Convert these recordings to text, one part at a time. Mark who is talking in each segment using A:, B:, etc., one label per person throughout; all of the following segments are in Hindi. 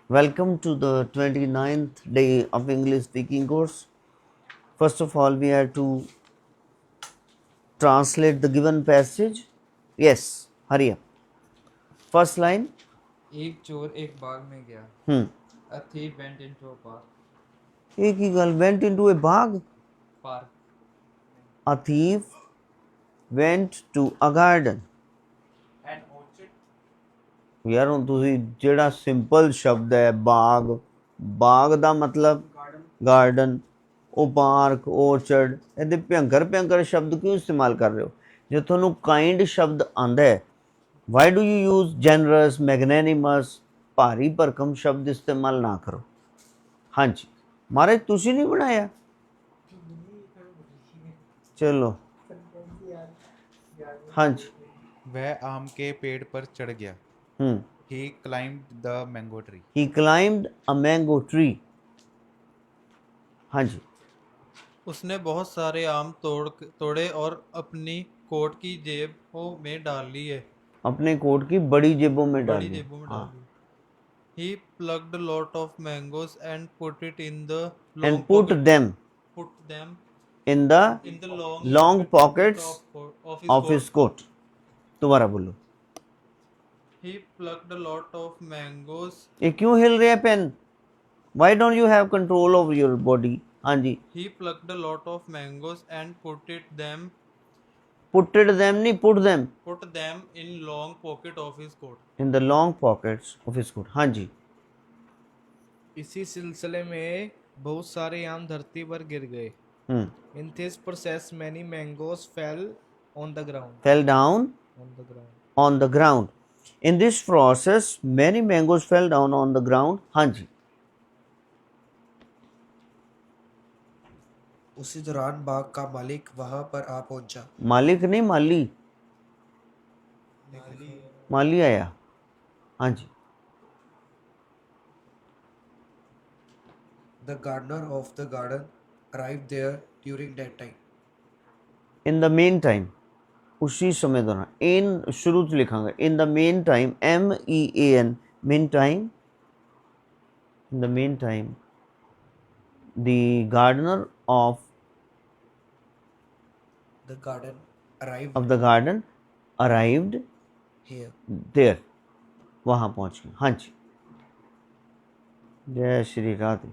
A: Welcome to the 29th day of English speaking course. First of all, we have to translate the given passage. Yes, hurry up. First line.
B: एक चोर एक बाग में गया.
A: Hmm.
B: A thief went into a park.
A: एक ही गल went into a bag.
B: Park.
A: A thief went to a garden.
B: An orchard.
A: ਯਾਰ ਹੁਣ ਤੁਸੀਂ ਜਿਹੜਾ ਸਿੰਪਲ ਸ਼ਬਦ ਹੈ ਬਾਗ ਦਾ ਮਤਲਬ ਗਾਰਡਨ, ਉਹ ਪਾਰਕ, ਔਰਚਰਡ, ਇਹਦੇ ਭਿਅੰਕਰ ਸ਼ਬਦ ਕਿਉਂ ਇਸਤੇਮਾਲ ਕਰ ਰਹੇ ਹੋ? ਜੇ ਤੁਹਾਨੂੰ ਕਾਈਂਡ ਸ਼ਬਦ ਆਂਦਾ ਹੈ, ਵਾਈ ਡੂ ਯੂ ਯੂਜ਼ ਜੈਨਰਸ, ਮੈਗਨੈਨਿਮਸ, ਭਾਰੀ ਭਰਕਮ ਸ਼ਬਦ ਇਸਤੇਮਾਲ ਨਾ ਕਰੋ। ਹਾਂਜੀ ਮਹਾਰਾਜ ਤੁਸੀਂ ਨਹੀਂ ਬਣਾਇਆ, चलो। हाँ जी।
C: वह आम के पेड़ पर चढ़ गया. He climbed the mango tree.
A: He climbed a mango tree. हाँ जी।
D: उसने बहुत सारे आम तोड़े और अपनी कोट की जेबों में डाल लिए.
A: अपने कोट की बड़ी जेबों में डाल लिए। हाँ।
D: He plucked a lot of mangoes and put it in the
A: And put them in the long pockets of his coat. दोबारा बोलो।
D: He plucked a lot of mangoes.
A: ये क्यों हिल रहा है pen? Why don't you have control over your body? हाँ जी।
D: He plucked a lot of mangoes and put them
A: नहीं, put them
D: in long pocket of his coat.
A: in the long pockets of his coat. हाँ जी।
E: इसी सिलसिले में बहुत सारे आम धरती पर गिर गए. In this process, many mangoes fell on the ground.
A: Fell down on the ground. In this process, many mangoes fell down on the ground. हाँ जी।
F: उसी दौरान बाग का मालिक वहां पर आ पहुंचा.
A: मालिक नहीं, माली आया। हाँ जी।
F: The gardener of the garden arrived there during that time.
A: In the meantime, उसी समय दौरान, in शुरू से लिखांगे. In the meantime, MEAN, meantime, in the meantime, the gardener of
F: the garden
A: arrived
F: here.
A: there. वहाँ पहुँच गए। हाँ जी। जय श्री राधे।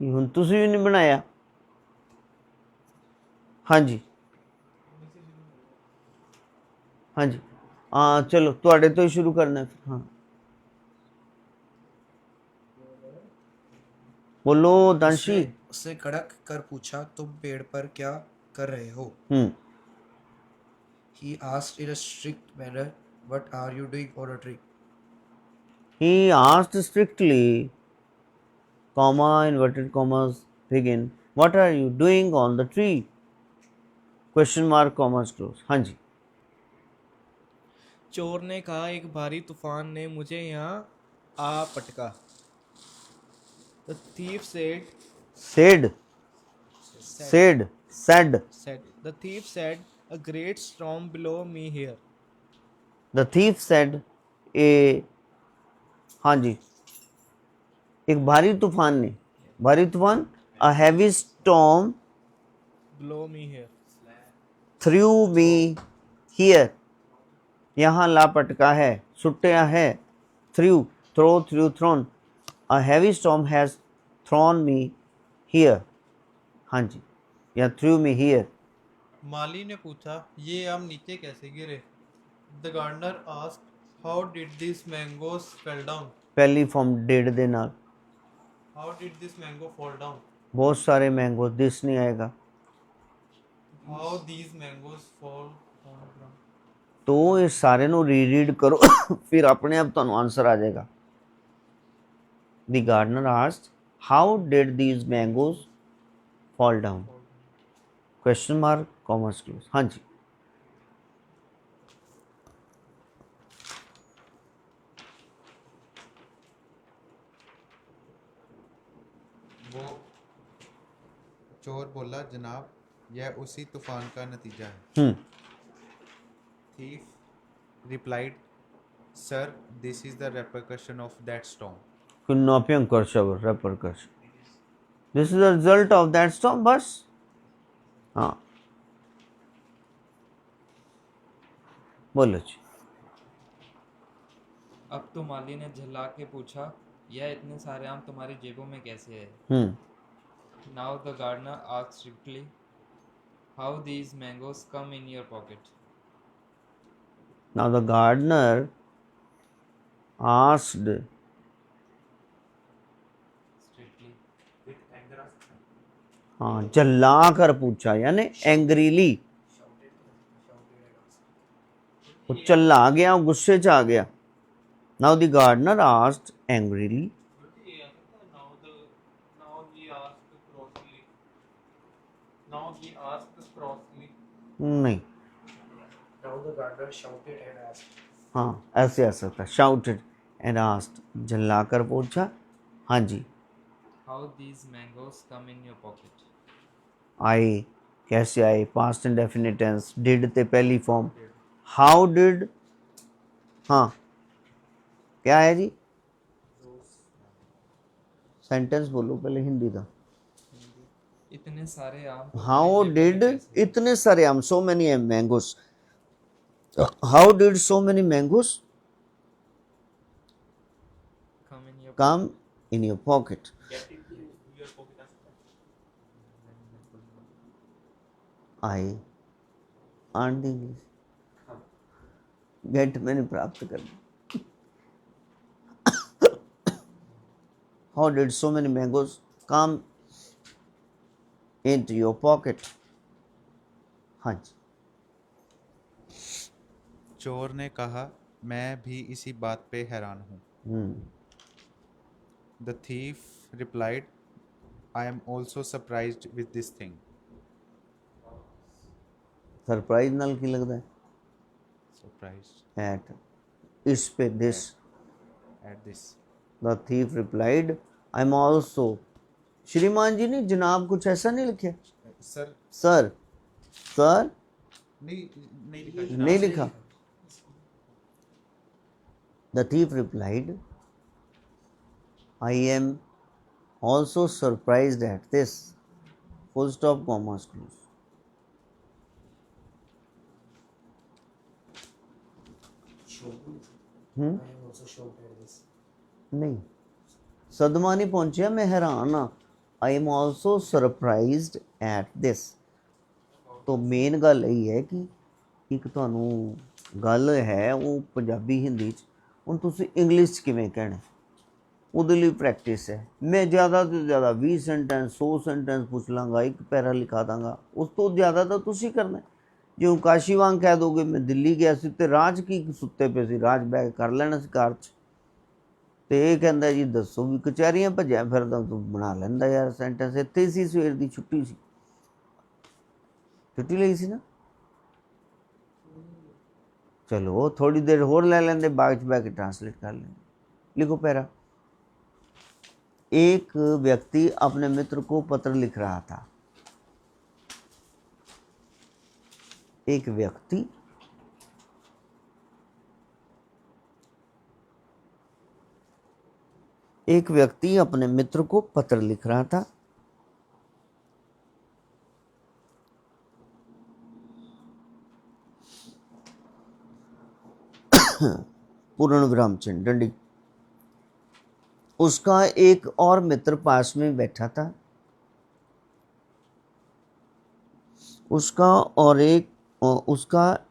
A: ये हुन तुसी भी नहीं बनाया। हाँ जी। हाँ जी। चलो तुहाडे तो ही शुरू करना है फिर। हाँ बोलो दांशी।
F: उससे कड़क कर पूछा, तुम पेड़ पर क्या कर रहे हो? He asked in a strict manner, what are you doing on a tree?
A: He asked strictly, comma, inverted commas begin, what are you doing on the tree? Question mark, commas close. हाँ जी।
E: चोर ने कहा, एक भारी तूफान ने मुझे यहाँ आ पटका. The thief said. The thief said, a great storm below me here.
A: The thief said, हाँ जी, एक भारी तूफान ने, a heavy storm
E: Below me here.
A: threw me here. यहाँ ला पटका है, सुट्या है. thrown. A heavy storm has thrown me here. हाँ जी, या threw me here.
D: माली ने पूछा, ये आम नीचे कैसे गिरे? The gardener asked, how did these mangoes fell down?
A: पहली फॉर्म did दे नाल.
D: How did this mango fall down?
A: बहुत सारे मैंगो, दिस नहीं आएगा.
D: How these mangoes fall on the ground?
A: तो इस सारे ਨੂੰ रीड करो फिर अपने आप ਤੁਹਾਨੂੰ आंसर आ जाएगा. The gardener asked, how did these mangoes fall down? Question mark, commas close. हाँ जी।
C: वो चोर बोला, जनाब यह उसी तूफान का नतीजा है. Thief replied, sir, this is the repercussion of that storm.
A: किन्ना भयंकर शब्द repercussion. This is the result of that storm. बस हाँ बोलो जी.
B: अब तो माली ने झल्ला के पूछा, यह इतने सारे आम तुम्हारी जेबों में कैसे है?
A: हम्म.
B: Now the gardener asked strictly, how these mangoes come in your pocket?
A: Now the gardener asked.
B: Strictly.
A: हाँ जल्ला कर पूछा यानी एंग्रीली. वो चल्ला गया, गुस्से च आ गया. Now the gardener asked angrily. नहीं
F: Now the gardener shouted and asked.
A: हाँ ऐसे आ सकता है. Shouted and asked. जल्ला कर पूछा. हाँ जी.
B: How these mangoes come in your pocket?
A: आए कैसे आए. Past indefinite tense. डिड ते पहली फॉर्म. How did. हाँ क्या है जी. सेंटेंस बोलो पहले हिंदी का.
B: इतने सारे आम
A: हाउ डिड इतने सारे आम. So many mangoes. How did so many mangoes
B: come in your
A: come in your pocket. I earned English. Get मैंने प्राप्त कर ली. How did so many mangoes come into your pocket. हाँ जी.
C: चोर ने कहा, मैं भी इसी बात पे हैरान हूँ. The thief replied, I am also surprised with this thing.
A: Surprise नाल की लगता है.
C: सरप्राइज्ड
A: एट इस पे this.
C: At this.
A: The thief replied I am also. श्रीमान जी ने जनाब कुछ ऐसा नहीं लिखा.
C: सर
A: सर सर
C: नहीं लिखा.
A: नहीं लिखा. The thief replied, I am also surprised at this. Full stop, comma, close.
F: I am also shocked at this.
A: नहीं सदमा नहीं पहुंचिया. मैं हैरान हाँ. I am also surprised at this. तो मेन गल यही है कि एक ਤੁਹਾਨੂੰ ਗੱਲ ਹੈ ਉਹ ਪੰਜਾਬੀ ਹਿੰਦੀ ਚ. ਹੁਣ ਤੁਸੀਂ ਇੰਗਲਿਸ਼ ਚ ਕਿਵੇਂ ਕਹਿਣਾ. ਉਹਦੇ ਲਈ ਪ੍ਰੈਕਟਿਸ ਹੈ. ਮੈਂ ਜ਼ਿਆਦਾ ਤੋਂ ਜ਼ਿਆਦਾ 20 ਸੈਂਟੈਂਸ 100 ਸੈਂਟੈਂਸ ਪੁੱਛ ਲਾਂਗਾ, ਇੱਕ ਪੈਰਾ ਲਿਖਾ ਦਾਂਗਾ. ਉਸ ਤੋਂ ਜ਼ਿਆਦਾ ਤਾਂ ਤੁਸੀਂ ਕਰਨਾ. ਜੇ ਕਾਸ਼ੀ ਵਾਂਗ ਕਹਿ ਦੋਗੇ ਮੈਂ ਦਿੱਲੀ ਗਿਆ ਸੀ ਤੇ ਰਾਜ ਕੀ ਸੁੱਤੇ ਪਏ ਸੀ, ਰਾਜ ਬੈਗ ਕਰ ਲੈਣਾ ਸੀ ਕਾਰ 'ਚ. ਤੇ ਇਹ ਕਹਿੰਦਾ ਜੀ ਦੱਸੋ ਵੀ ਕਚਹਿਰੀਆਂ ਭੱਜਿਆ ਫਿਰਦਾ ਤੂੰ. ਬਣਾ ਲੈਂਦਾ ਯਾਰ ਸੈਂਟੈਂਸ. ਇੱਥੇ ਹੀ ਸੀ, ਸਵੇਰ ਦੀ ਛੁੱਟੀ ਸੀ. ਛੁੱਟੀ ਲਈ ਸੀ ਨਾ. ਚਲੋ ਥੋੜੀ ਦੇਰ ਹੋਰ ਲੈ ਲੈਂਦੇ, ਬਾਅਦ 'ਚ ਬਹਿ ਕੇ ट्रांसलेट कर लेंगे. लिखो पैरा. एक व्यक्ति अपने मित्र को पत्र लिख रहा था. एक व्यक्ति अपने मित्र को पत्र लिख रहा था. पूर्ण विराम चिन्ह डंडी. उसका एक और मित्र पास में बैठा था. उसका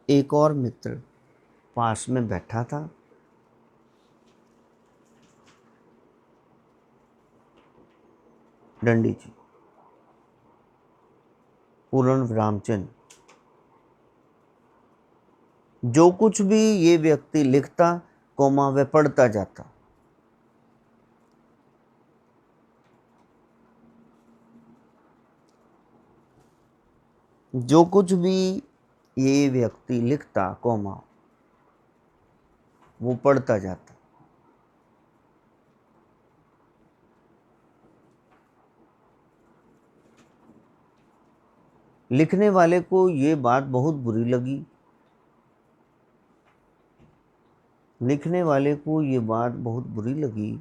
A: एक और मित्र पास में बैठा था. डंडी जी. पूर्ण विराम चिन्ह. जो कुछ भी ये व्यक्ति लिखता, कोमा वह पढ़ता जाता. जो कुछ भी ये व्यक्ति लिखता, कोमा वो पढ़ता जाता. लिखने वाले को ये बात बहुत बुरी लगी. लिखने वाले को ये बात बहुत बुरी लगी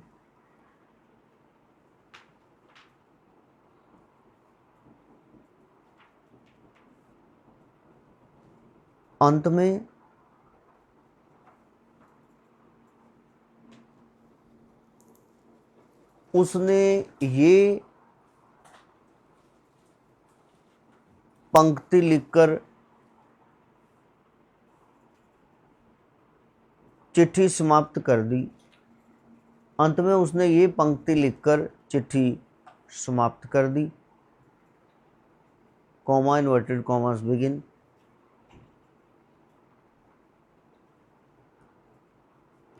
A: अंत में उसने ये पंक्ति लिखकर चिट्ठी समाप्त कर दी। अंत में उसने ये पंक्ति लिखकर चिट्ठी समाप्त कर दी। Comma inverted commas begin.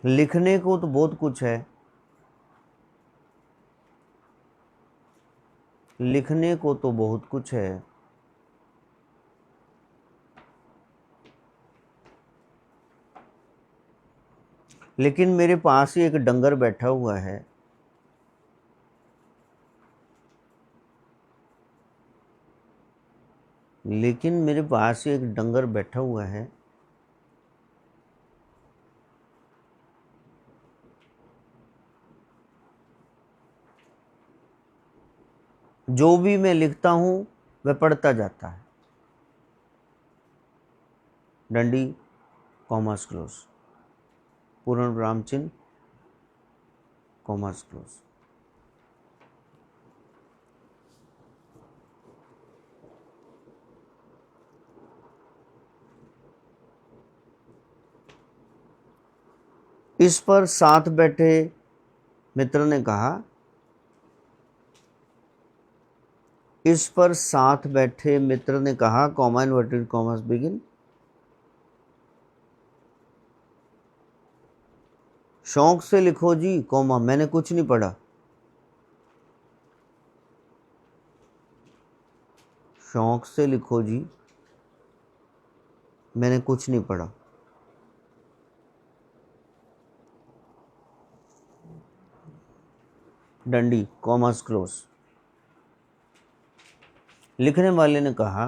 A: लिखने को तो बहुत कुछ है, लिखने को तो बहुत कुछ है, लेकिन मेरे पास ही एक डंगर बैठा हुआ है। लेकिन मेरे पास ही एक डंगर बैठा हुआ है। जो भी मैं लिखता हूं वह पढ़ता जाता है। डंडी कॉमास क्लोज, पूर्ण विराम चिन्ह, कॉमास क्लोज। इस पर साथ बैठे मित्र ने कहा, इस पर साथ बैठे मित्र ने कहा, कॉमा इन्वर्टेड कॉमास बिगिन। शौक से लिखो जी, कॉमा मैंने कुछ नहीं पढ़ा। शौक से लिखो जी, मैंने कुछ नहीं पढ़ा। डंडी कॉमास क्लोज। लिखने वाले ने कहा,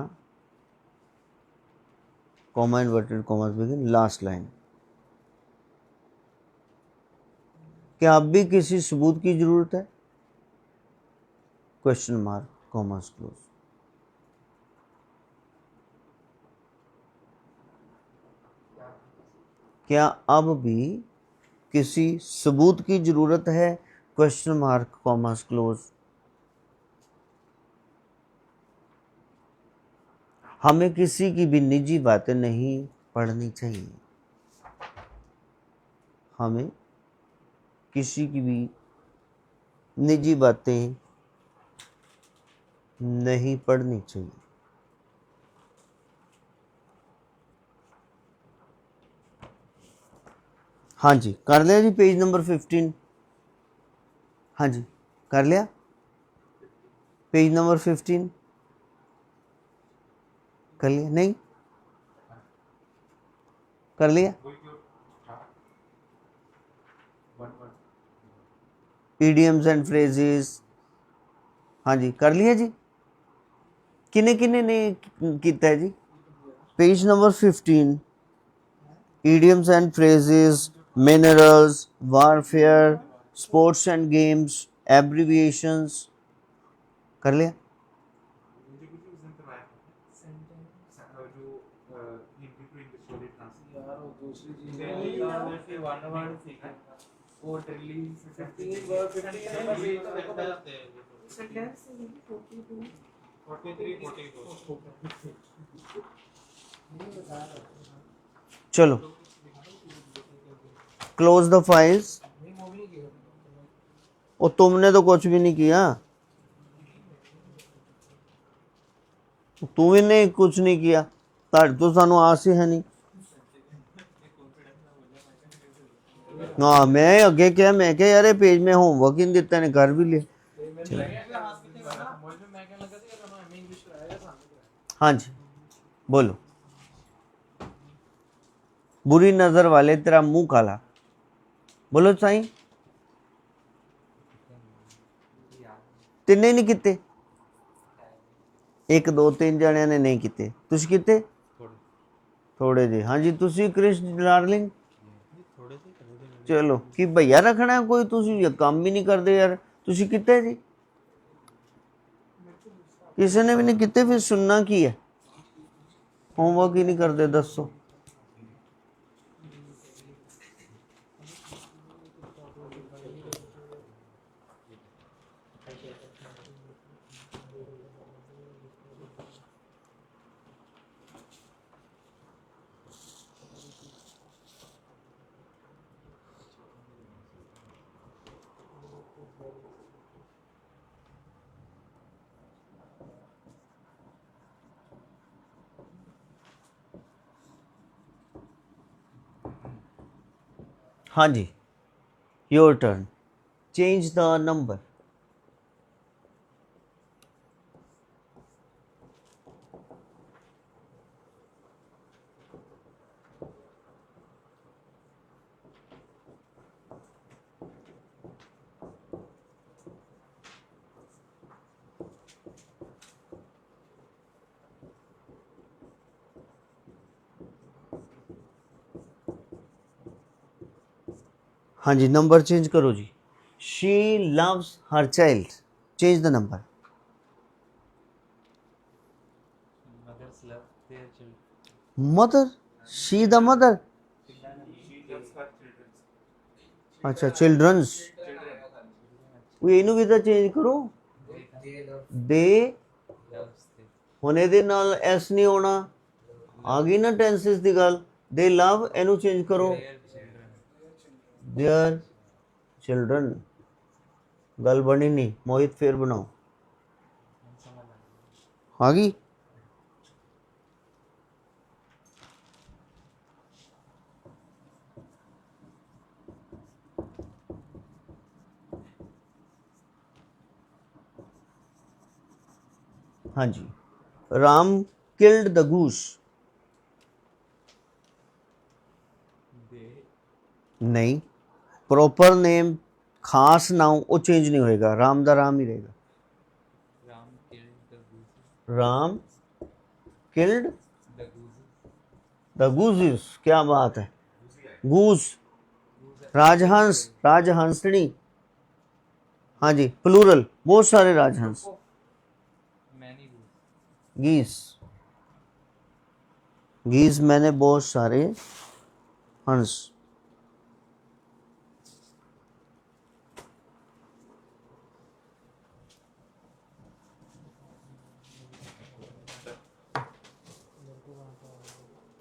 A: comma inverted commas begin, last line. क्या अब भी किसी सबूत की जरूरत है? Question mark, commas close. क्या अब भी किसी सबूत की जरूरत है? Question mark, commas close. हमें किसी की भी निजी बातें नहीं पढ़नी चाहिए। हमें किसी की भी निजी बातें नहीं पढ़नी चाहिए। हाँ जी, कर लिया जी पेज नंबर 15। हाँ जी, कर लिया पेज नंबर 15। कर लिया? नहीं कर लिया? idioms एंड phrases, हाँ जी कर लिया जी। किने किने ने किया है जी? Page number 15, idioms and phrases, minerals, warfare, sports and games, abbreviations, कर लिया? चलो क्लोज द फाइल्स। और तुमने तो कुछ भी नहीं किया, तूने कुछ नहीं किया, तो सानू आस ही है नहीं। हाँ मैं अगे क्या, मैं क्या यार पेज में होमवर्क ही नहीं दिता ने, कर भी लिया। हाँ जी बोलो। बुरी नजर वाले तेरा मुंह काला, बोलो साईं। तिन्ने नहीं किते, 1 2 3 जणिया ने नहीं किते, तुसी किते थोड़े जे। हाँ जी तुसी क्रिश डार्लिंग, चलो कि भैया रखना है कोई, तुसी ये काम भी नहीं करते यार। तुसी किते जी? किसी ने भी नहीं किते, फिर सुनना की है? होमवर्क ही नहीं करते, दसो। हाँ जी, your turn, change the number. हाँ जी, नंबर चेंज करो जी। She loves her child, change the number.
B: Mothers love their children.
A: Mother, she the mother, अच्छा चिल्ड्रंस, ਇਹਨੂੰ ਵੀ ਤਾਂ ਚੇਂਜ ਕਰੋ। ਦੇ
B: Loves their
A: ਹੁਣ ਇਹਦੇ ਨਾਲ ਐਸ ਨਹੀਂ ਹੋਣਾ, ਆ ਗਈ ਨਾ ਟੈਂਸਿਸ ਦੀ ਗੱਲ। ਦੇ ਲਵ, ਇਹਨੂੰ ਚੇਂਜ ਕਰੋ,
B: their children.
A: Their children. गल बनी नहीं, मोहित फिर बनाओ। आ गई? हाँ जी, राम किल्ड द गूस। नहीं, प्रॉपर नेम खास नाम वो चेंज नहीं होएगा, राम दा राम ही रहेगा।
B: Ram killed the gooses.
A: Ram killed
B: The gooses.
A: The gooses, क्या बात है। गूस, राजहंस, राजहंसनी। हाँ जी, प्लूरल, बहुत सारे राजहंस।
B: Many gooses.
A: गीस, गीस मैंने बहुत सारे हंस।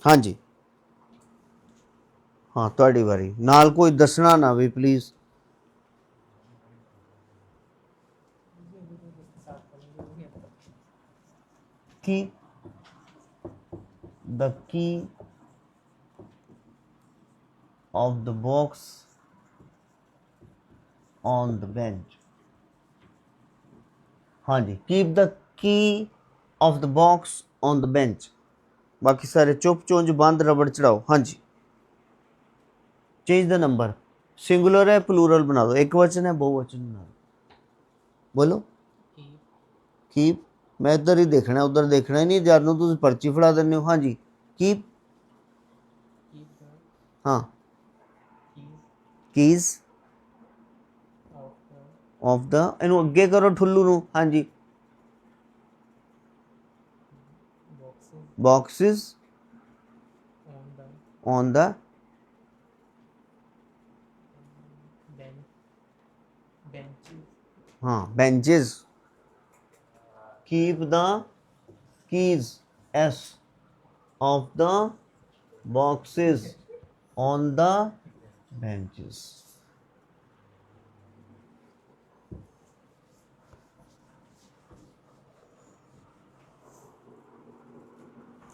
A: हाँ जी, हाँ ਤੁਹਾਡੀ ਵਾਰੀ, ਨਾਲ ਕੋਈ ਦੱਸਣਾ ਨਾ ਵੀ ਪਲੀਜ਼। ਕੀ the key of the box on the bench। हाँ जी, keep the key of the box on the bench। बाकी सारे चुप चुंज बंद रबड़ चढ़ाओ। हाँ जी, चेंज द नंबर। सिंगुलर है प्लूरल बना दो, एक वचन है बहुवचन बना दो। बोलो। कीप, मैं इधर ही देखना, उधर देखना ही नहीं। जानू तुम पर्ची फड़ा देने हो। हाँ जी, कीप, हाँ, कीज ऑफ द, इनू अगे करो ठुल्लू नू। हाँ जी, बॉक्सेस ऑन द हाँ benches. Keep the keys S of the boxes on the benches.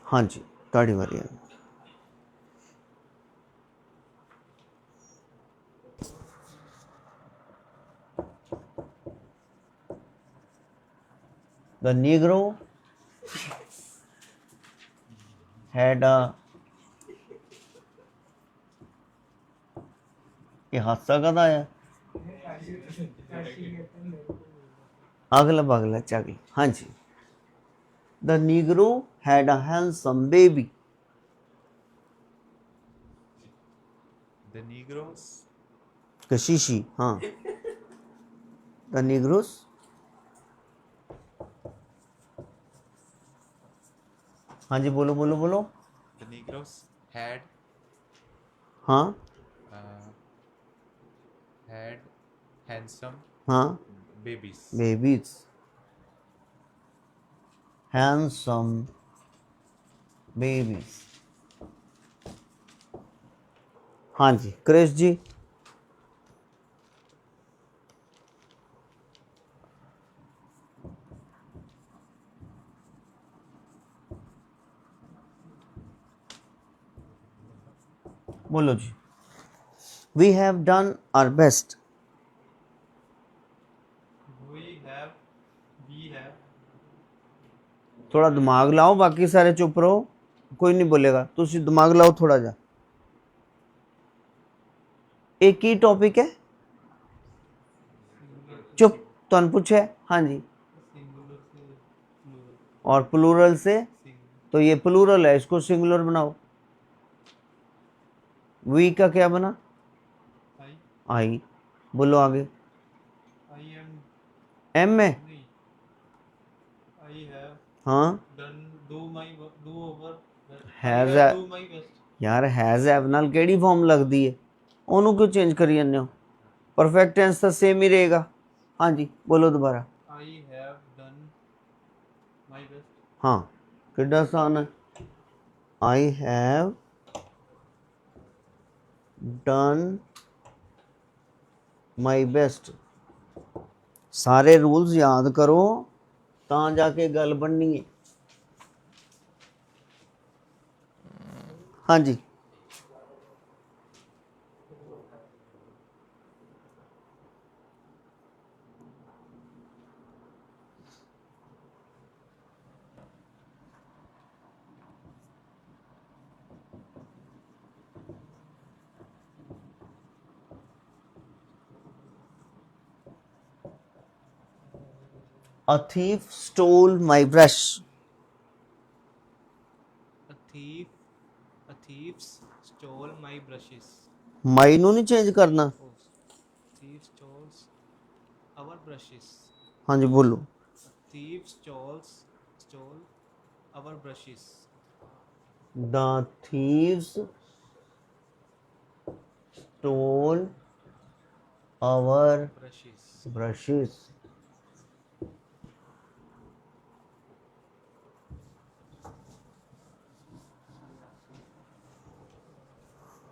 A: हाँ जी, ਤੁਹਾਡੀ ਵਾਰੀ ਹੈ। The Negro had a, ये हादसा कदा आया? अगला बगला चगला। हाँ जी, The Negro had a handsome baby।
C: The Negroes
A: कशिशी, हाँ, The Negroes हाँ जी, बोलो बोलो बोलो।
C: the Negroes had
A: हाँ
C: uh, had handsome
A: हाँ,
C: babies.
A: babies, handsome babies। हाँ जी, क्रिश जी। बोलो जी। We have done our best.
D: we have
A: थोड़ा दिमाग लाओ, बाकी सारे चुप रहो, कोई नहीं बोलेगा, तुसी दिमाग लाओ थोड़ा जा। एक ही टॉपिक है, चुप, तुहानू पूछे, हाँ जी, और प्लूरल से, तो ये प्लूरल है, इसको सिंगुलर बनाओ। वी का क्या बना? आई। बोलो आगे।
D: आई एम
A: एम है,
D: नहीं आई हैव
A: हाँ,
D: done do over
A: has
D: do my best
A: यार हैज हैव नाल केड़ी फॉर्म लगदी है, ओनू क्यों चेंज करी जन्ने हो? परफेक्ट टेंस तो सेम ही रहेगा। हाँ जी, बोलो दोबारा।
D: I have done my best
A: हाँ, किड्डा आसान है। I have done my best. सारे रूल्स याद करो, तां जाके गल बननी है। हाँ जी, a thief stole my brush.
E: A thieves stole my brushes.
A: माई नू नहीं चेंज करना।
E: Oh, thief our brushes.
A: हाँ जी, बोलो।
E: Thief stole our brushes.
A: The thieves stole our
E: Brushes.
A: brushes.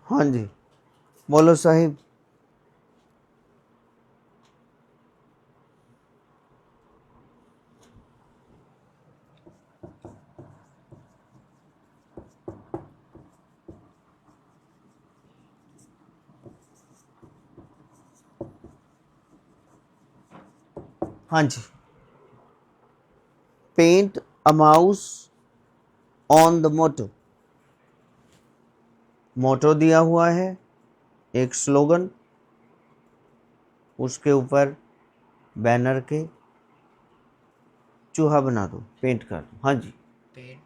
A: हाँ जी, बोलो साहिब। हाँ जी, paint a mouse on the motto. Motto दिया हुआ है, एक स्लोगन, उसके ऊपर बैनर के चूहा बना दो, पेंट कर दो। हाँ जी,
F: Paint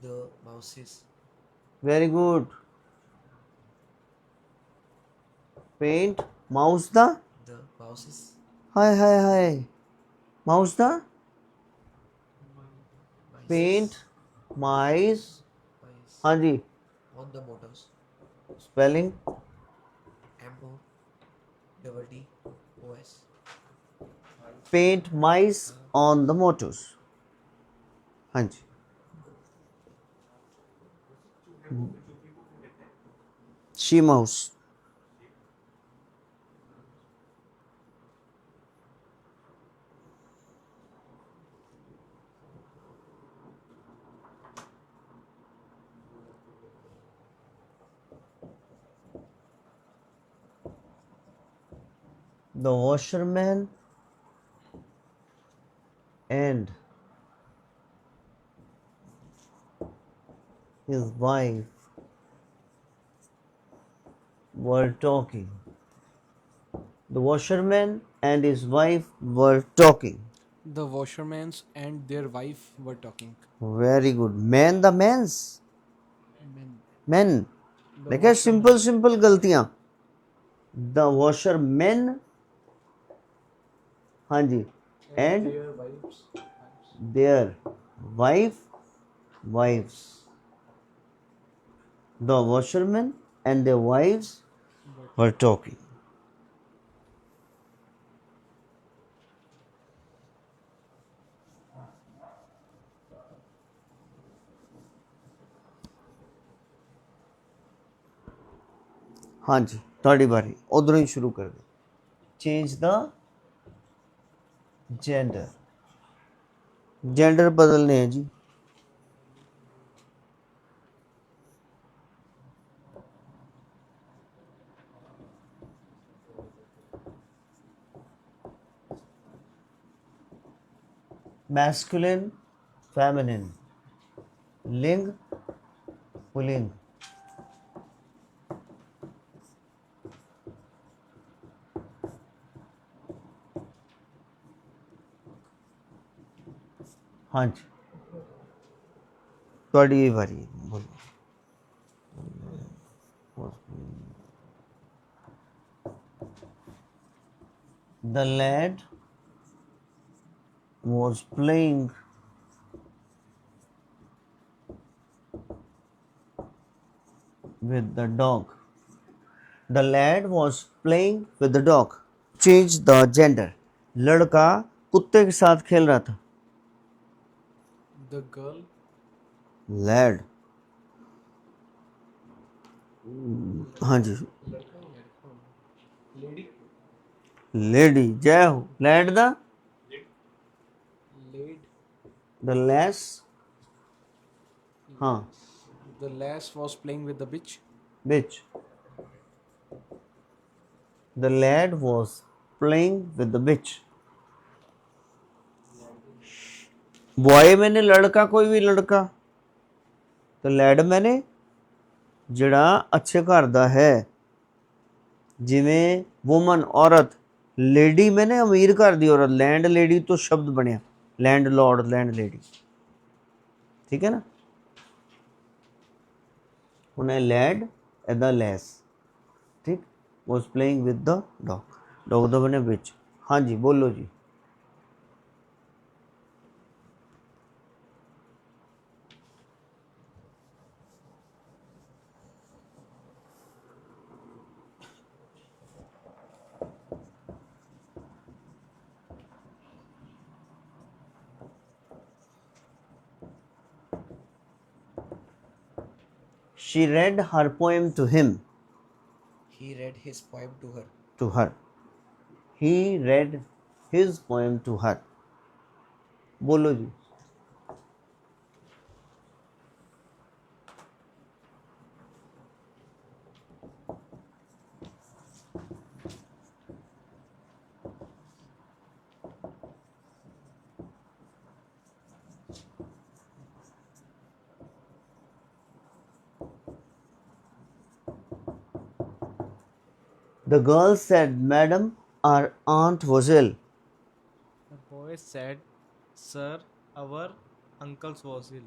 F: the mouses.
A: Very good. Paint mouse दा,
F: The mouses.
A: हाय हाय हाय, माउस दा,
F: Mice.
A: Paint mice.
F: Mice.
A: हाँ जी,
F: On the motors.
A: Spelling MODDOS. Paint mice on the mottoes. हाँ जी, she mouse. The washerman and his wife were talking. The washerman and his wife were talking.
G: The washermans and their wife were talking.
A: Very good. Man the men's.
G: Men.
A: Men. देखिए सिंपल सिंपल गलतियां। The washermen, हाँ जी, and
G: Their wives.
A: their wives. The washermen and their wives were talking. हाँ जी, थोड़ी बारी उधरों ही शुरू कर दे। Change the gender. जेंडर बदलने हैं जी। मैस्कुलिन फेमिनिन, लिंग पुलिंग। हाँ जी, थोड़ी बारी बोलो। The lad was playing with the dog. The lad was playing with the dog. Change the gender. लड़का कुत्ते के साथ खेल रहा था।
G: The girl
A: lad, हाँ जी, लेडी, जय हो। lad the
G: laid
A: lass, हाँ,
G: the lass was playing with the bitch.
A: bitch. The lad was playing with the bitch. Boy मैंने लड़का, कोई भी लड़का, तो लैड मैंने ਜਿਹੜਾ ਅੱਛੇ ਘਰ ਦਾ ਹੈ, ਜਿਵੇਂ ਵੂਮਨ ਔਰਤ, ਲੇਡੀ ਮੈਨੇ ਅਮੀਰ ਘਰ ਦੀ ਔਰਤ, ਲੈਂਡ ਲੇਡੀ ਤੋਂ ਸ਼ਬਦ ਬਣਿਆ, ਲੈਂਡ ਲॉर्ड ਲੈਂਡ ਲੇਡੀ, ਠੀਕ ਹੈ ਨਾ। ਹੁਣ ਇਹ ਲੈਡ ਇਹਦਾ ਲੈਸ, ਠੀਕ। Was playing with the dog, dog ਦਾ ਬਣਿਆ ਵਿੱਚ। ਹਾਂਜੀ ਬੋਲੋ ਜੀ। She read her poem to him.
F: He read his poem to her.
A: To her. He read his poem to her. बोलो जी। The girl said, Madam, our aunt was ill.
E: The boy said, Sir, our uncle's was ill.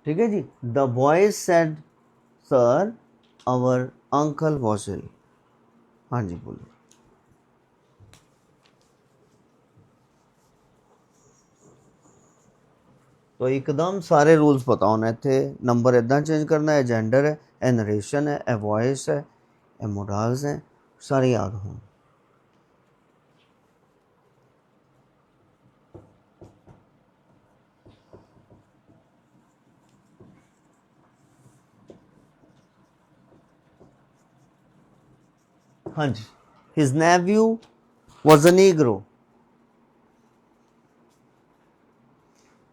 A: ठीक है जी। The boy said, Sir, our uncle was ill. हाँ जी बोलो। तो एकदम सारे रूल्स पता होने थे। नंबर इदा चेंज करना है, जेंडर है, ए नरेशन है, ए वॉइस है, ए मोडाल्स हैं, सारे याद हों। हाँ जी। His nephew was a Negro.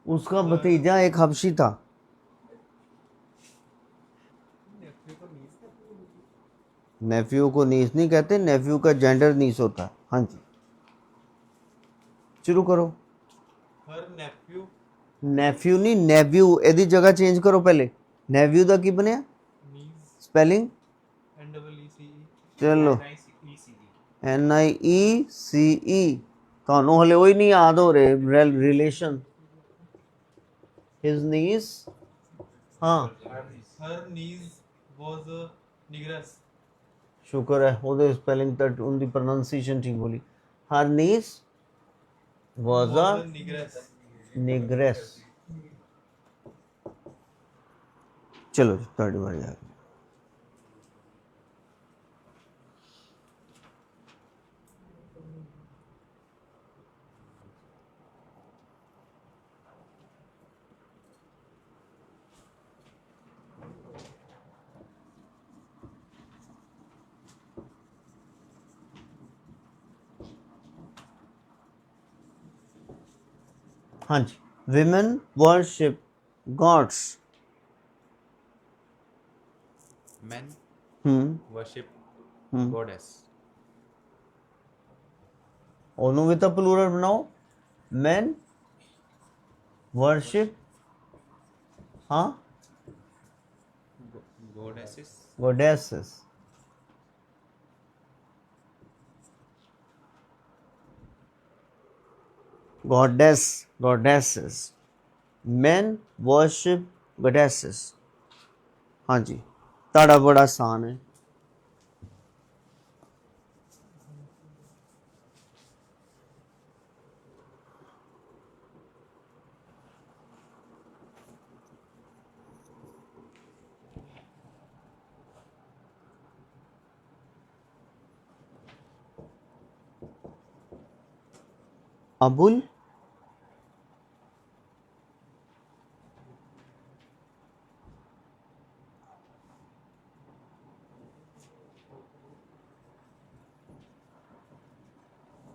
A: उसका भतीजा एक हबशी था। नेफ्यू को नीस नहीं कहते, नेफ्यू का जेंडर नीस होता है। हाँ जी शुरू करो।
D: हर नेफ्यू
A: नेफ्यू नहीं, नेव्यू, ਇਹਦੀ जगह चेंज करो पहले। नेव्यू ਦਾ ਕੀ ਬਣਿਆ
D: नीज
A: स्पेलिंग?
D: NEECE
A: चलो NIECE। ਤੁਹਾਨੂੰ ਹਲੇ ਉਹ ਹੀ ਨਹੀਂ ਯਾਦ ਹੋ ਰਹੇ ਰਿਲੇਸ਼ਨ। ਹਿਸ ਨੀਸ, ਹਾਂ
D: हर नीज वाज अ निग्रेस
A: ਸ਼ੁਕਰ ਹੈ ਉਹਦੇ ਸਪੈਲਿੰਗ ਤਾਂ ਉਹਦੀ ਪ੍ਰੋਨਾਂਸੀਏਸ਼ਨ ਠੀਕ ਬੋਲੀ। ਹਰ ਨੀਸ ਵਾਜ਼ ਅ
D: निग्रेस
A: ਨਿਗਰੈਸ। ਚਲੋ ਜੀ ਤੁਹਾਡੀ ਵਾਰੀ ਆ ਗਈ। हाँ जी। women worship gods.
C: Men worship goddess.
A: ਉਹਨੂੰ ਵੀ ਤਾਂ ਪਲੂਰਲ ਬਣਾਓ। men वर्शिप, हाँ,
C: goddesses,
A: goddesses, goddesses, men worship goddesses। हाँ जी, ताड़ा बड़ा आसान है। Abul,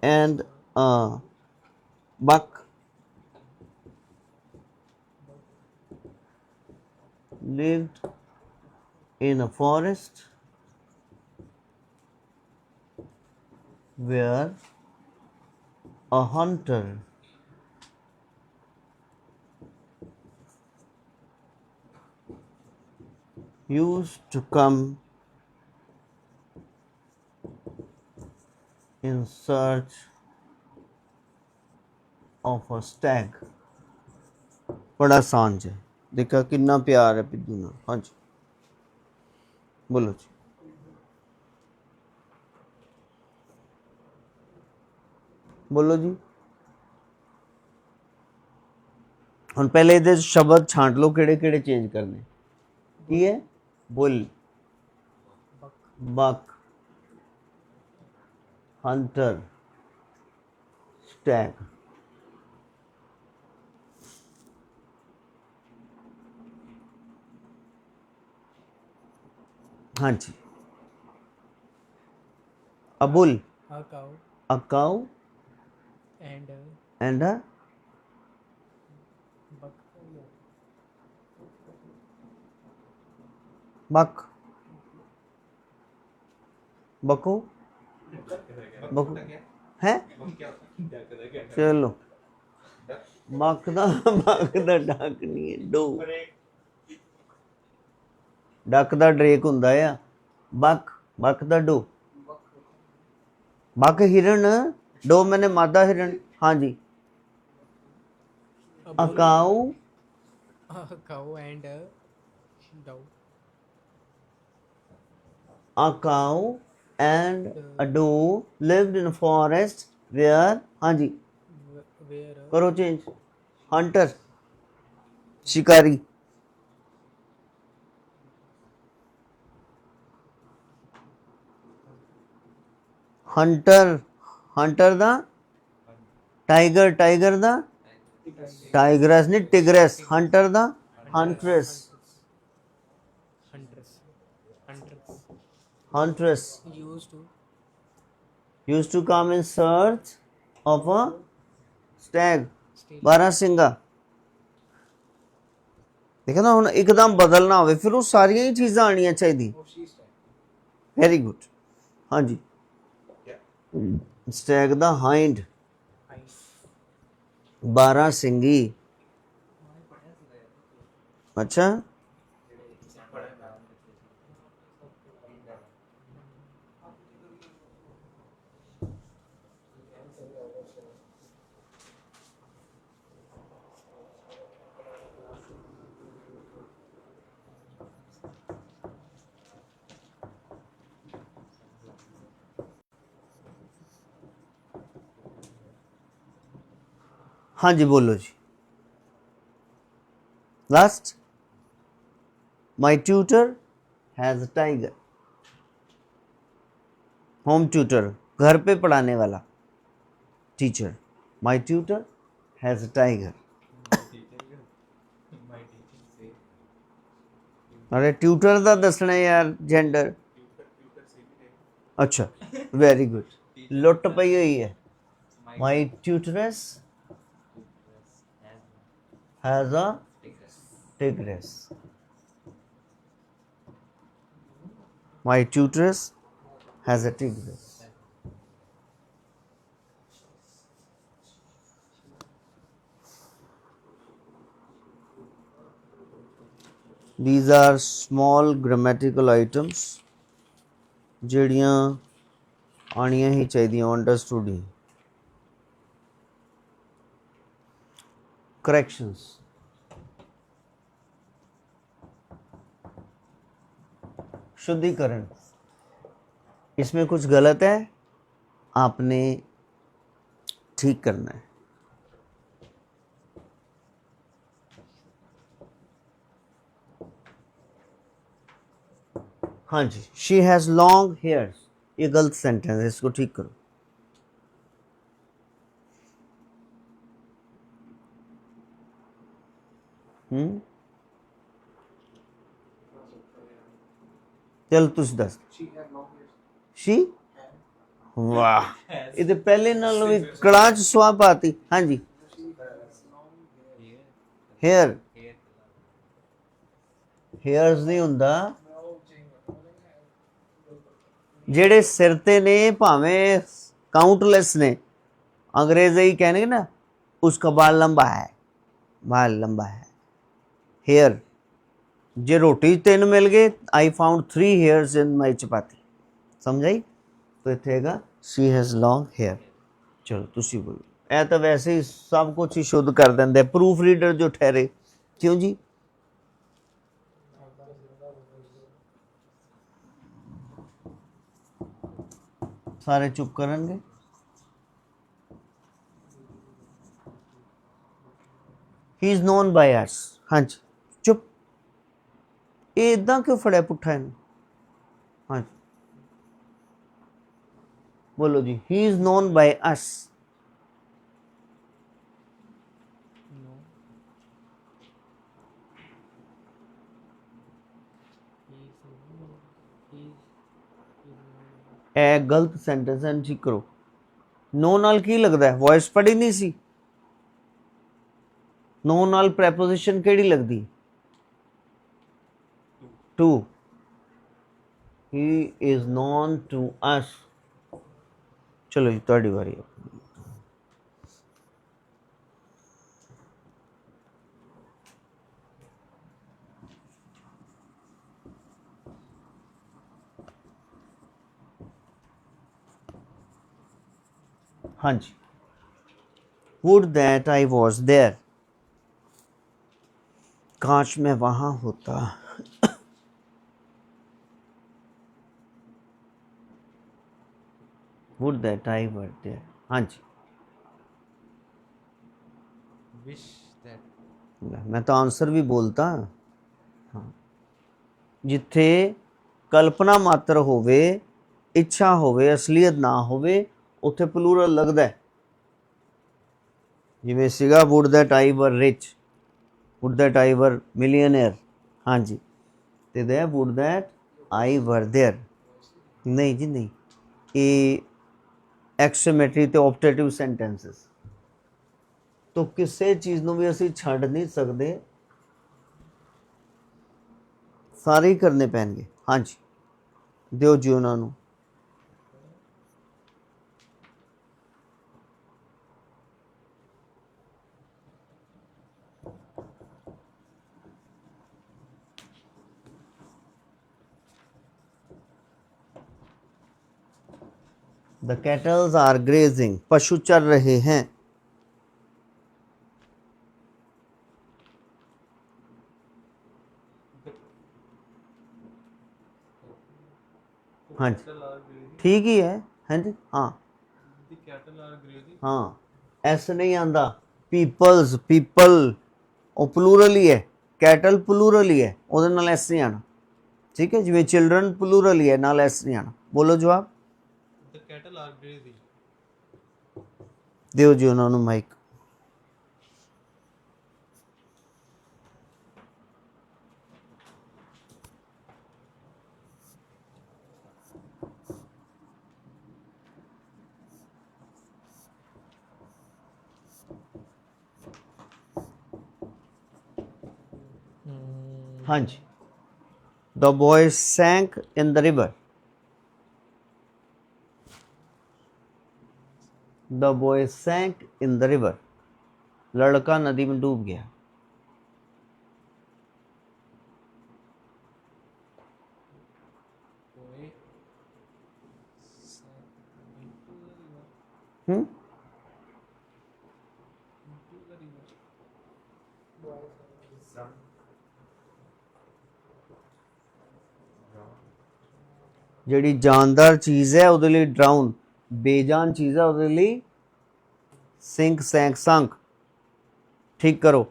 A: and Buck lived in a forest where a hunter used to come in search of a stag। बड़ा आसान है, देखा कितना प्यार है पिद्दू ना। हाँ जी, बोलो जी। बोलो जी। ਹੁਣ ਪਹਿਲੇ ਇਹਦੇ ਸ਼ਬਦ ਛਾਂਟ ਲਓ, ਕਿਹੜੇ ਕਿਹੜੇ ਚੇਂਜ ਕਰਨੇ। ਕੀ ਹੈ? ਬੁੱਲ, ਬਕ, ਹੰਟਰ, ਸਟੈਗ। हाँ जी, a bull,
E: A cow
A: a cow,
E: and a
A: and a
E: buck.
A: buck, बको, बको है। चलो, बक दा डक नहीं है, डो। डक दा ड्रेक हुंदा आ, बक दा डो। बक हिरन, डो मैंने मादा हिरन। हाँ जी।
E: A
A: A
E: bull,
A: cow,
E: a cow and a doe.
A: a cow and a doe lived in a forest where, हाँ जी,
E: Where a
A: करो चेंज। हंटर, शिकारी। हंटर दा टाइगर दा टाइग्रेस नहीं, टिग्रेस। हंटर दा huntress,
E: hunters
A: huntress
E: used to
A: used to come in search of a stag,
E: steal.
A: बारहसिंगा। देखो ना, ਹੁਣ ਇੱਕਦਮ ਬਦਲਣਾ ਹੋਵੇ ਫਿਰ ਉਹ ਸਾਰੀਆਂ ਹੀ ਚੀਜ਼ਾਂ ਆਣੀਆਂ ਚਾਹੀਦੀ। Very good. ਹਾਂਜੀ, ਸਟੈਗ ਦਾ ਹਾਈਂਡ, ਬਾਰਾਂਸਿੰਗੀ। अच्छा, हाँ जी, बोलो जी। Last, my tutor has a tiger. Home tutor, घर पे पढ़ाने वाला teacher. My tutor has a tiger. अरे ट्यूटर का दसना यार जेंडर। अच्छा, वेरी गुड। लुट पई हुई है। My tutoress has a tigress। My tutoress has a tigress। these are small grammatical items ਜਿਹੜੀਆਂ ਆਣੀਆਂ ਹੀ ਚਾਹੀਦੀਆਂ understood ਹੀ corrections शुद्धिकरण इसमें कुछ गलत है आपने ठीक करना है हाँ जी शी हैज़ लॉन्ग हेयर्स ये गलत सेंटेंस है इसको ठीक करो चल तुस दस शी वाह ये पहले नालों भी कड़ा च सुआ पाती हाँ जी हेयर हेयर्स नहीं हुंदा ਜਿਹੜੇ ਸਿਰ ਤੇ ਨੇ ਭਾਵੇਂ ਕਾਊਂਟਲੈਸ ਨੇ अंग्रेज ही कहने ना उसका बाल लंबा है हेयर जे रोटी 3 मिल गए आई फाउंड 3 हेयर्स इन माई चपाती समझाई तो इत्थे हैगा शी हैज़ लॉन्ग हेयर चलो तुसी बोलो ए तो वैसे ही सब कुछ ही शुद्ध कर देंगे प्रूफ रीडर जो ठहरे क्यों जी सारे चुप करेंगे ही इज नोन बाय अस हाँ जी चुप ये इदा क्यों फड़िया पुट्ठा है हाँ जी बोलो जी he is known by us a गलत सेंटेंस है ठीक करो नो नाल की लगता है वॉइस पढ़ी नहीं सी नो नाल प्रेपोजिशन केड़ी लगदी to he is known to us चलो जी तुहाडी बारी है हाँ जी would that I was there काश मैं वहां होता would that I were there हाँ जी
C: विश दैट
A: मैं तो आंसर भी बोलता हाँ जिथे कल्पना मात्र होवे इच्छा होवे असलीयत ना होवे उत्थे प्लूरल लगदा है जिवें सीगा would that I were rich would that I were millionaire हाँ जी ते दे would that I were there नहीं जी नहीं ये एक्सक्लेमेटरी ते ऑप्टेटिव सेंटेंसेस तो किसी चीज़ नूं भी असीं छड्ड नहीं सकते सारे ही करने पैणगे हाँ जी दिओ जी उन्हां नूं The cattle are grazing. पशु चर रहे हैं हाँ जी ठीक ही है हाँ जी हाँ हाँ ऐसे नहीं आंदा पीपल्स पीपल वो प्लूरल ही है कैटल प्लूरल ही है ਉਹਦੇ ਨਾਲ ਐਸ नहीं आना ठीक है जिवें चिल्ड्रन प्लूरल ही है नाल ऐस नहीं आना बोलो जवाब
D: The cattle are grazing.
A: ਦਿਓ ਜੀ ਉਹਨਾਂ ਨੂੰ ਮਾਈਕ हाँ जी The boy sank in the river. The boy sank in the river. लड़का नदी में डूब गया हम्म ਜਿਹੜੀ ਜਾਨਦਾਰ ਚੀਜ਼ ਹੈ ਉਹਦੇ ਲਈ ਡਰਾਊਨ, ਬੇਜਾਨ ਚੀਜ਼ ਹੈ ਉਹਦੇ ਲਈ ਸਿੰਕ ਸੈਂਕ ਸੰਕ। ठीक करो।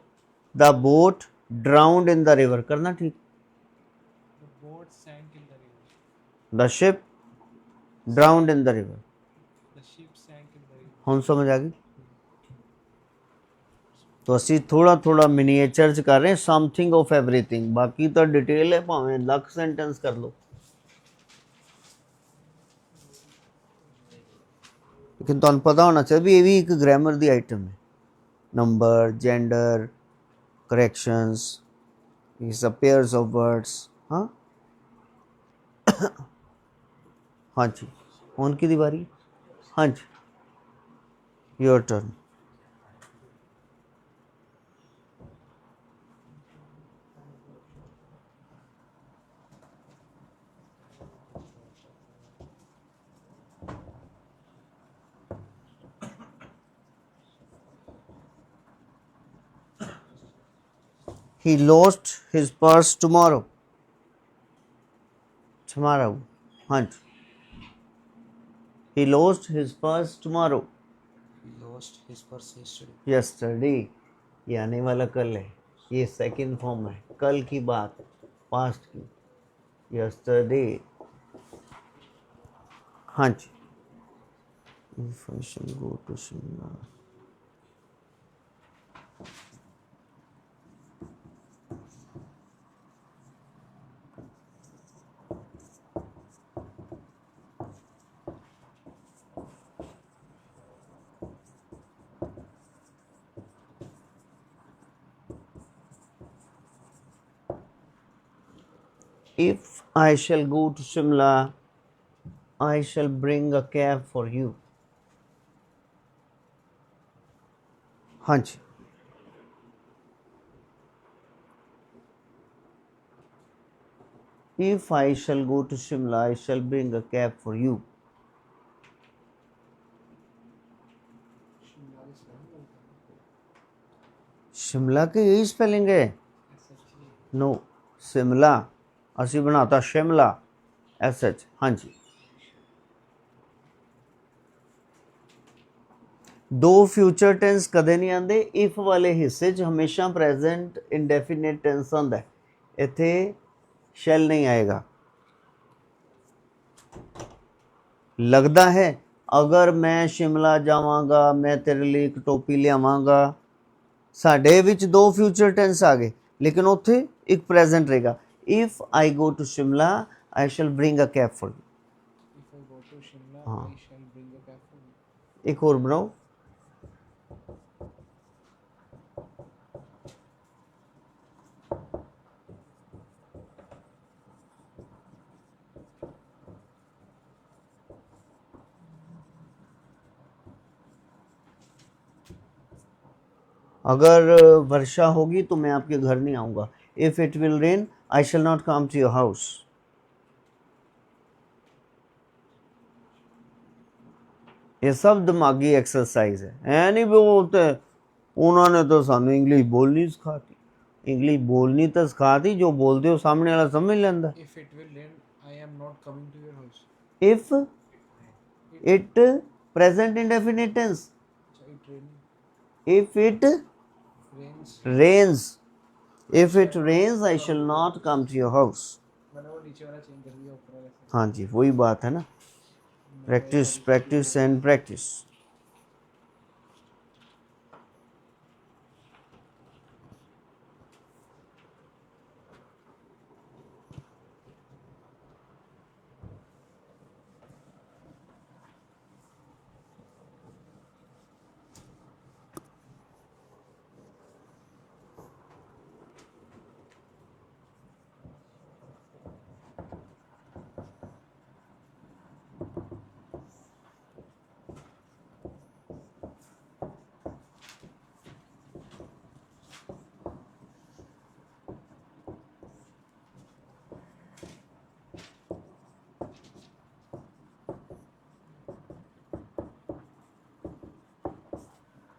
A: The boat drowned in the river, करना ठीक।
E: The boat sank in the river.
A: The ship drowned in the river.
E: The ship sank in the river.
A: ਹੁਣ ਸਮਝ ਆ ਗਈ। तो ਅਸੀਂ थोड़ा थोड़ा मिनिएचर च कर रहे हैं, समथिंग ऑफ एवरीथिंग। बाकी तो डिटेल है, भावें लख सेंटेंस कर लो, लेकिन तुहानू पता होना चाहिए भी ये भी एक ग्रामर दी आइटम है। Number, gender, corrections, is a pairs of words। हाँ हाँ जी, हुन की बारी? हाँ जी, your turn. He lost his purse tomorrow। Tomorrow, हाँ जी। He lost his purse tomorrow।
F: He lost his purse yesterday।
A: Yesterday, ये आने वाला कल है, ये सेकंड फॉर्म है, कल की बात, पास्ट की। Yesterday, हाँ जी। If I shall go to Shimla। If I shall go to Shimla, I shall bring a cab for you। हाँ जी। If I shall go to Shimla, I shall bring a cab for you। Shimla के यही स्पेलिंग है? नो, शिमला असी बनाता शिमला, SH। हाँ जी। दो फ्यूचर टेंस कदे नहीं आते, इफ वाले हिस्से च हमेशा प्रेजेंट इंडेफिनेट टेंस आंदा है, इत्थे शैल नहीं आएगा। लगता है अगर मैं शिमला जावांगा, मैं तेरे लिए एक टोपी लियावांगा, साडे विच दो फ्यूचर टेंस आ गए, लेकिन उत्थे एक प्रेजेंट रहेगा। If I go to Shimla, I shall bring a cab for you.
E: If I go to Shimla,
A: हाँ।
E: I shall bring a cab for you.
A: एक और बनाओ। अगर वर्षा होगी तो मैं आपके घर नहीं आऊँगा। If it will rain, I shall not come to your house. ये सब दिमागी एक्सरसाइज है, नहीं बोलते उन्होंने तो सानू इंग्लिश बोलनी सिखाती। इंग्लिश बोलनी तो सिखाती, जो बोलते हो सामने वाला समझ लेंदा।
E: If it will rain, I am not coming to your house.
A: If it present indefinite tense.
E: So it raining.
A: If it
E: Rains.
A: Rains, if it rains I shall not come to your house.
E: मैंने वो नीचे वाला चेंज कर दिया, ऊपर वाला से।
A: हाँ जी, वही बात है ना, practice practice and practice.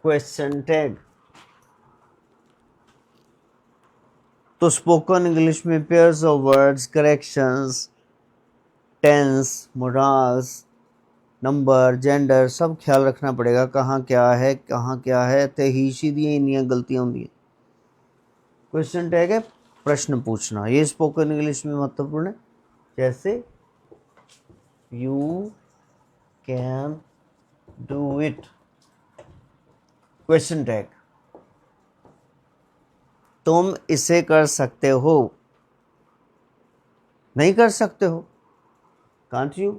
A: Question tag. तो स्पोकन इंग्लिश में pairs of words, corrections, tense, modals, number, gender सब ख्याल रखना पड़ेगा, कहाँ क्या है ते ही सीधी इन्नियां गलतियां होंगी। क्वेश्चन टैग है प्रश्न पूछना, ये स्पोकन इंग्लिश में महत्वपूर्ण है। जैसे you can do it, question tag. तुम इसे कर सकते हो, नहीं कर सकते हो, कांट यू,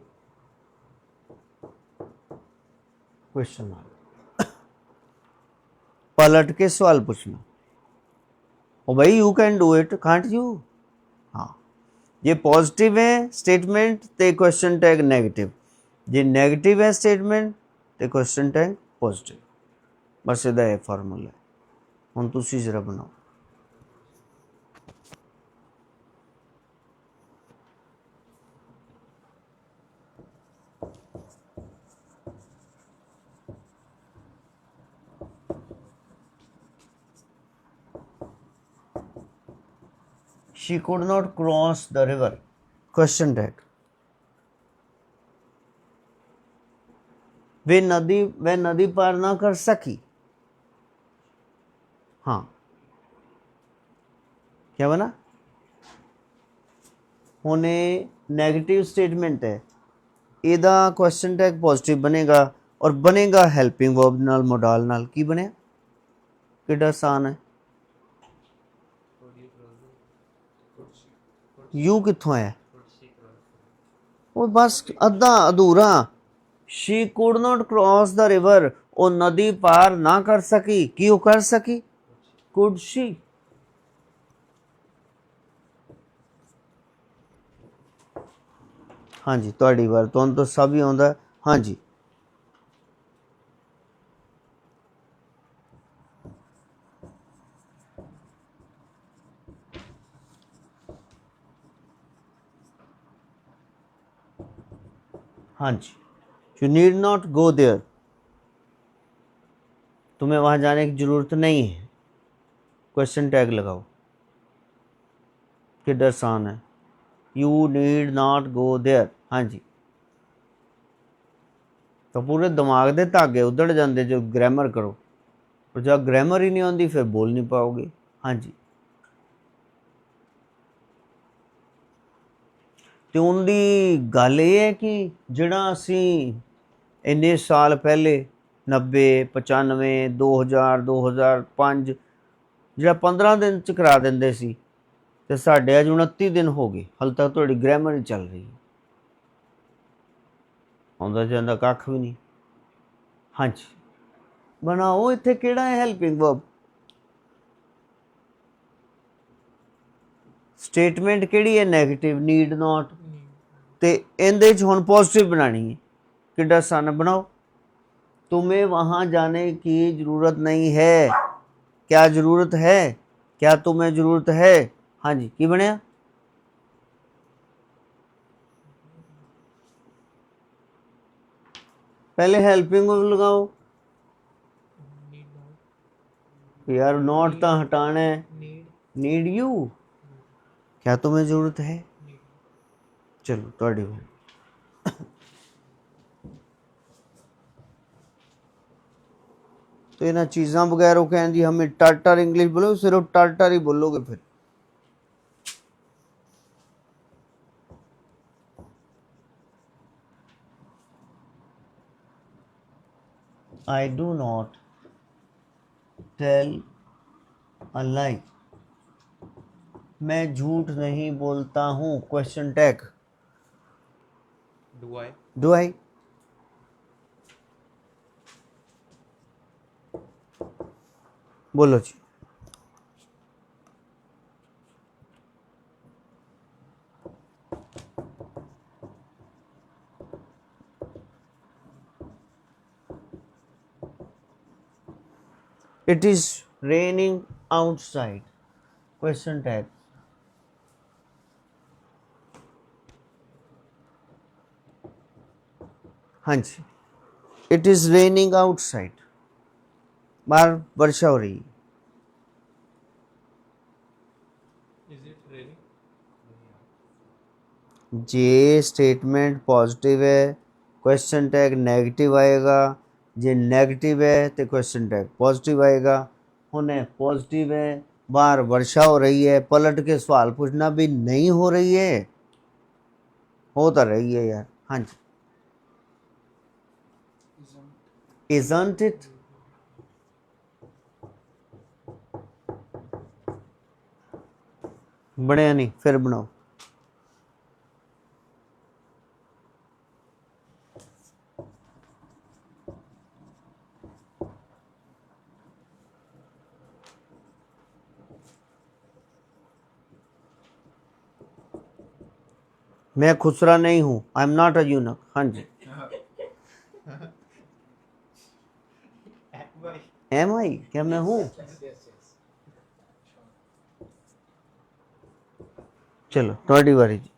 A: क्वेश्चन मार्क। पलट के सवाल पूछना, ओ भाई you can do it, can't you. हाँ, ये पॉजिटिव है स्टेटमेंट ते क्वेश्चन टैग नेगेटिव, जे नेगेटिव है स्टेटमेंट ते क्वेश्चन टैग पॉजिटिव। बस ਇਹਦਾ ਇਹ ਫਾਰਮੂਲਾ ਹੈ। ਹੁਣ ਤੁਸੀਂ ਜ਼ਰਾ ਬਣਾਓ। She could not cross the river, question tag। वह नदी पार ना कर सकी। हाँ, क्या बना, होने नेगेटिव स्टेटमेंट है, ਇਹਦਾ क्वेश्चन टैग पॉजिटिव बनेगा और बनेगा हेल्पिंग वर्ब नाल मोडाल नाल। की बनया, किड्डा आसान है। यू कित्थों आया, वो बस अद्धा अधूरा। She could not cross the river, वो नदी पार ना कर सकी, की वो कर सकी, कुड शी। हाँ जी, तुहाडी वार तुहानूं तो सब ही आउंदा। हाँ जी, हाँ जी। You need not go there, तुम्हें वहां जाने की जरूरत नहीं है, क्वेश्चन टैग लगाओ। किड्डा आसान है, you need not go there. हाँ जी, तो पूरे दिमाग के धागे उधड़ जाते जो ग्रामर करो, और जब ग्रामर ही नहीं आती फिर बोल नहीं पाओगे। हाँ जी, तो उनकी गल ये है कि जिहड़ा असी इन्ने साल पहले 90 95 2000 जिहड़ा 15 दिन च करा दिंदे सी, ते साडे अज 29 दिन हो गए, हाले तक तुहाडी ग्रामर ही चल रही है, आउंदा जांदा कख भी नहीं। हाँ जी, बनाओ, इत्थे किहड़ा है हेल्पिंग वर्ब, स्टेटमेंट किहड़ी है नेगेटिव, नीड नॉट, ते इहदे च हुण पॉजिटिव बनानी है। किड्डा आसान, बनाओ। तुम्हें वहाँ जाने की ज़रूरत नहीं है, क्या ज़रूरत है, क्या तुम्हें ज़रूरत है। हाँ जी, की बनया, पहले हेल्पिंग वर्ब लगाओ यार, नॉट तो हटाना है, नीड यू, क्या तुम्हें ज़रूरत है। चलो तुहाडी वारी। तो इन्ह चीज़ों बगैर वो कहन जी हमें टाटर इंग्लिश बोलो, सिर्फ टाटर ही बोलोगे फिर। I do not tell a lie, मैं झूठ नहीं बोलता हूँ, क्वेश्चन टैग। डू आई, बोलो जी। It is raining outside, question tag। हाँ जी, it is raining outside, बाहर वर्षा हो रही है।
D: Is it raining?
A: J statement positive है, क्वेश्चन टैग नेगेटिव आएगा। जे नेगेटिव है तो क्वेश्चन टैग पॉजिटिव आएगा। होने पॉजिटिव है, बाहर वर्षा हो रही है, पलट के सवाल पूछना भी नहीं हो रही है, होता रही है यार। हाँ जी, isn't it? बढ़िया नहीं, फिर बनाओ। मैं खुसरा नहीं हूं, आई एम नॉट अ यूनक। हाँ जी, एम आई, क्या मैं हूं? चलो थोड़ी बारी जी।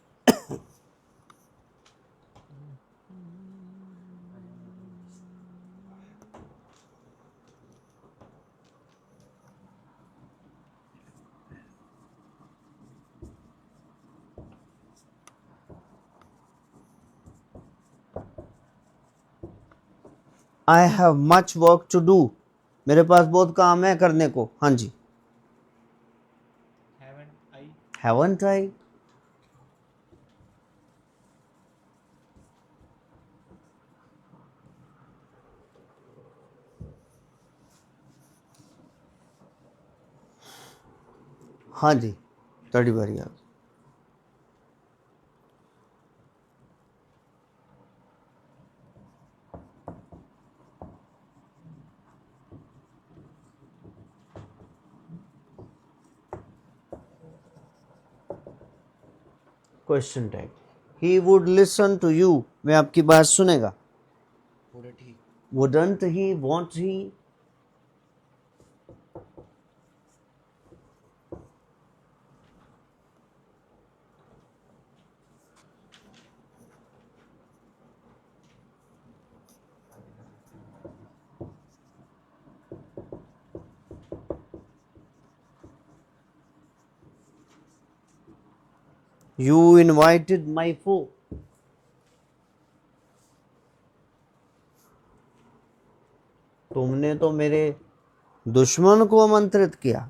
A: I have much work to do, मेरे पास बहुत काम है करने को। हाँ जी,
E: Haven't I?
A: Haven't I. हाँ जी, थोड़ी बारी आप। Question tag, he would listen to you, मैं आपकी बात सुनेगा।
F: wouldn't he?
A: Wouldn't he, won't he. You invited my foe. तुमने तो मेरे दुश्मन को आमंत्रित किया।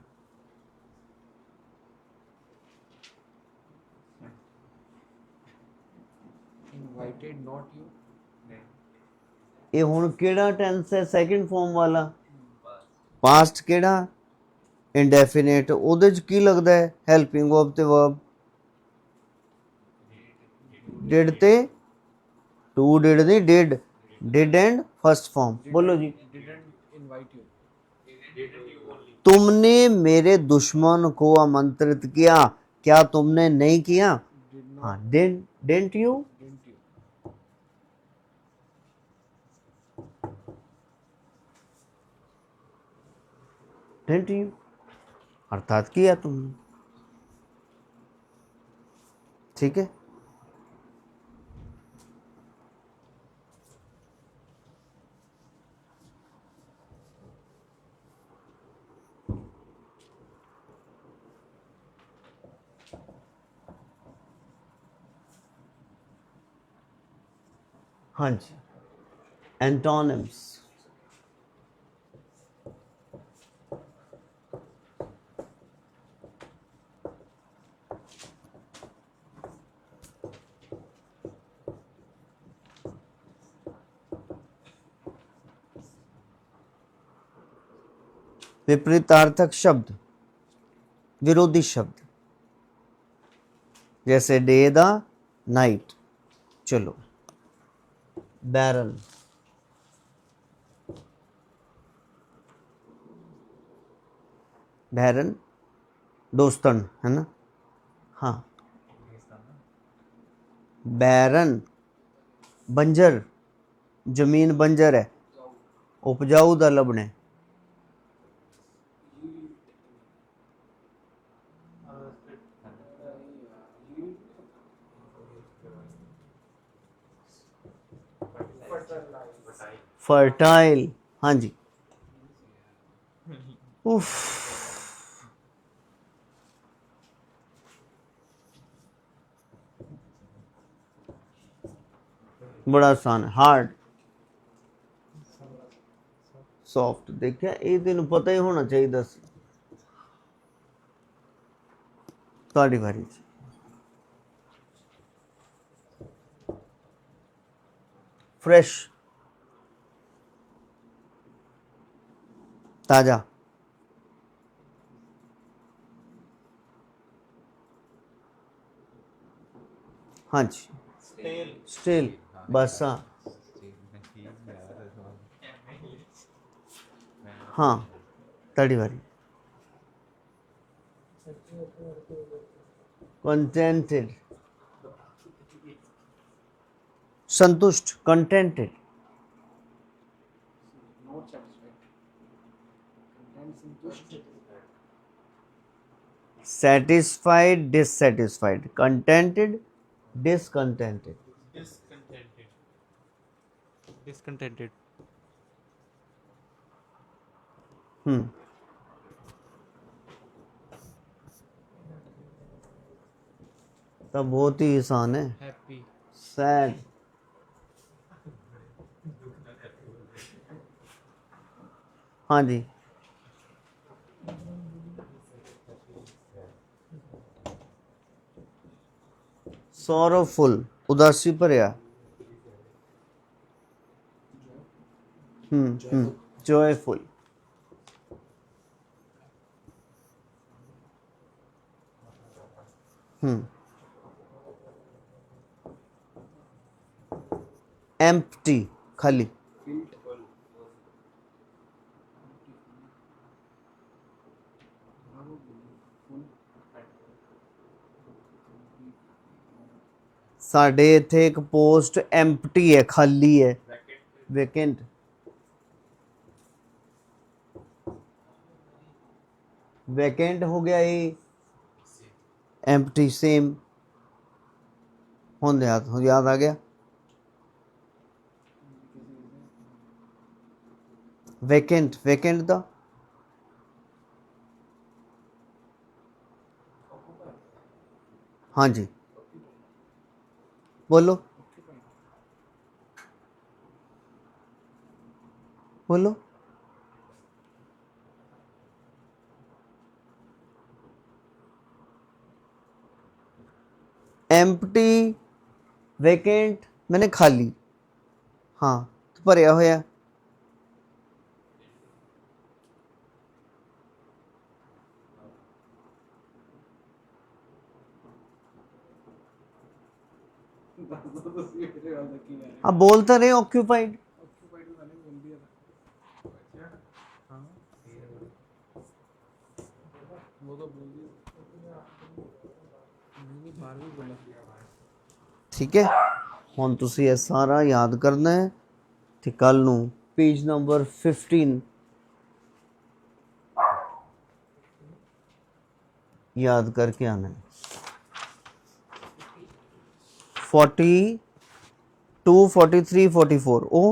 G: Invited, not you.
A: ये हुण केड़ा टेंस है? सेकंड फॉर्म वाला। पास्ट केड़ा? इंडेफिनेट। ਉਹਦੇ ਚ ਕੀ ਲੱਗਦਾ ਹੈ? ਹੈਲਪਿੰਗ ਵਰਬ ਤੇ ਵਰਬ। डिड ਤੇ टू डिड नहीं, did. Did and first form. बोलो जी।
G: Didn't invite you.
A: तुमने मेरे दुश्मन को आमंत्रित किया, क्या तुमने नहीं किया?
G: Did not.
A: हाँ, didn't you?
G: Didn't you?
A: Didn't you अर्थात किया तुमने। ठीक है, हाँ जी। एंटोनिम्स, विपरीतार्थक शब्द, विरोधी शब्द, जैसे डे द नाइट। चलो, बैरन, बैरन दोस्तन है ना। हाँ, बैरन बंजर, जमीन बंजर है, उपजाऊ दा लबने। फर्टाइल, हाँ जी। उफ, बड़ा आसान है। Hard, soft. देखिए ये तेन पता ही होना चाहिए सी। ਤੁਹਾਡੀ ਵਾਰੀ ਚ फ्रेश, ताजा। हाँ जी, स्टील। बस हाँ हाँ, ताड़ी वारी। कंटेंटेड, संतुष्ट, contented. satisfied, dissatisfied, contented, discontented।
D: Discontented.
A: तो बहुत ही आसान है।
E: Happy.
A: सैड, हाँ जी। sorrowful, उदासी भरिया। joyful। empty, खाली। साढ़े इथे एक पोस्ट एम्प्टी है, खाली है, वेकेंट। वेकेंट हो गया ये, एम्प्टी सेम। होंदे याद आ गया। वेकेंट, वेकेंट दा हाँ जी, बोलो बोलो। एम्प्टी, वेकेंट, मैंने खाली। हाँ, तो भरिया होया। अब बोलते रहे ऑक्यूपाइड। ठीक है, हुण तुसीं ये सारा याद करना है ते कल नूं पेज नंबर 15 याद करके आना है। 42, 43, 44 ओ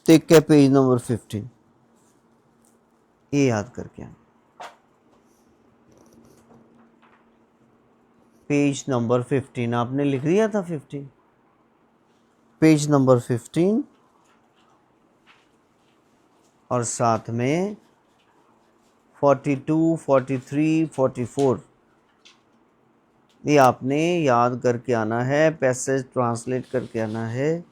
A: टिक के पेज नंबर 15 ये याद करके आना। पेज नंबर 15 आपने लिख दिया था। 15 पेज नंबर 15 और साथ में 42, 43, 44 ये आपने याद करके आना है, पैसेज ट्रांसलेट करके आना है।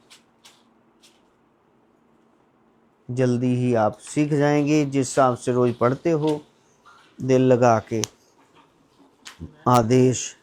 A: जल्दी ही आप सीख जाएंगे जिस हिसाब से रोज पढ़ते हो, दिल लगा के। आदेश।